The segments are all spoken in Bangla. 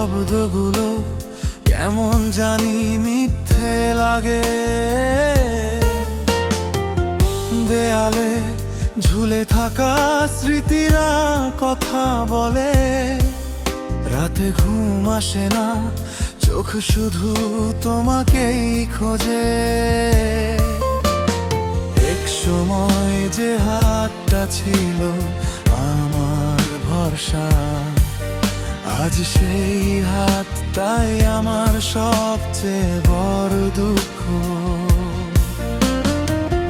শব্দগুলো কেমন জানি মিথ্যে লাগে। দেয়ালে ঝুলে থাকা স্মৃতিরা কথা বলে, রাতে ঘুম আসে না, চোখ শুধু তোমাকেই খোঁজে। এক সময় যে হাতটা ছিল আমার ভরসা, আজ সেই হাতটাই আমার সবচেয়ে বড় দুঃখ।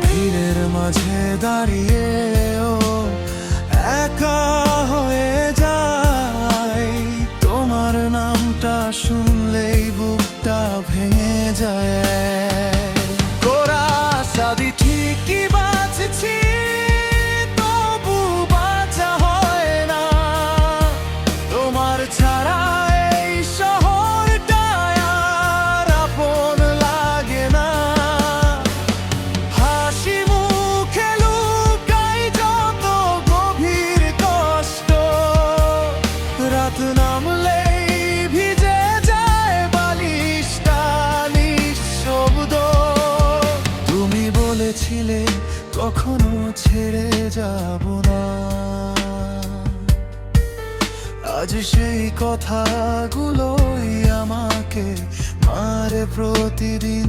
ভিড়ের মাঝে দাঁড়িয়েও একা হয়ে যায়, তোমার নামটা শুনলেই বুকটা ভেঙে যায়। গোরা সাদি ঠিকই বাঁচছি, তবু বাঁচা হয় না তোমার ছাড়া। এই শহরটা আর আপন লাগে না। হাসি মুখে লুকাই যত গভীর কষ্ট, রাত নামলেই ভিজে যায় বালিশটা নিঃশব্দ। তুমি বলেছিলে কখনো ছেড়ে যাব না, আজ সেই কথাগুলোই আমাকে মারে প্রতিদিন।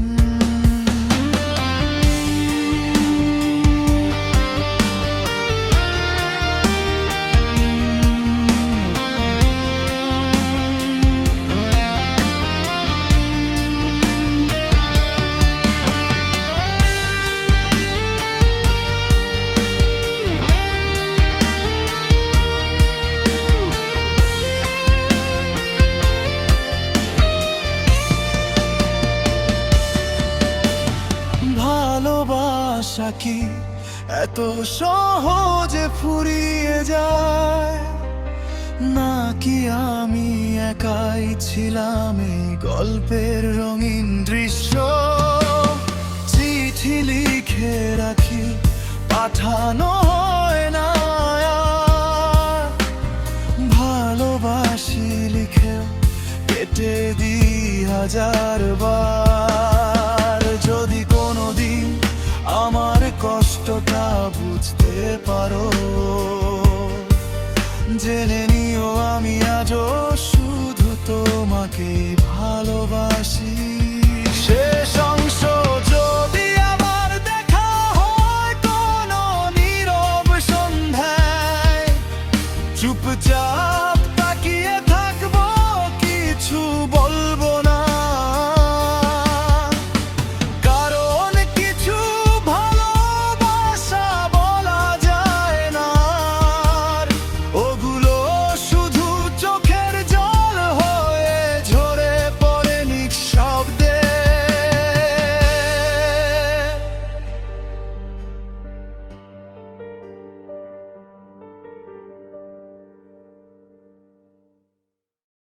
ভালোবাসা কি এত সহজে ফুরিয়ে যায়, নাকি আমি একাই ছিলাম এই গল্পের রঙিন দৃশ্য? চিঠি লিখে রাখি, পাঠানো হয় না আর। ভালোবাসি লিখেও কেটে দিই হাজার বার। যদি কোনোদিন আমার কষ্টটা বুঝতে পারো, জেনে নিও আমি আজও শুধু তোমাকে ভালোবাসি।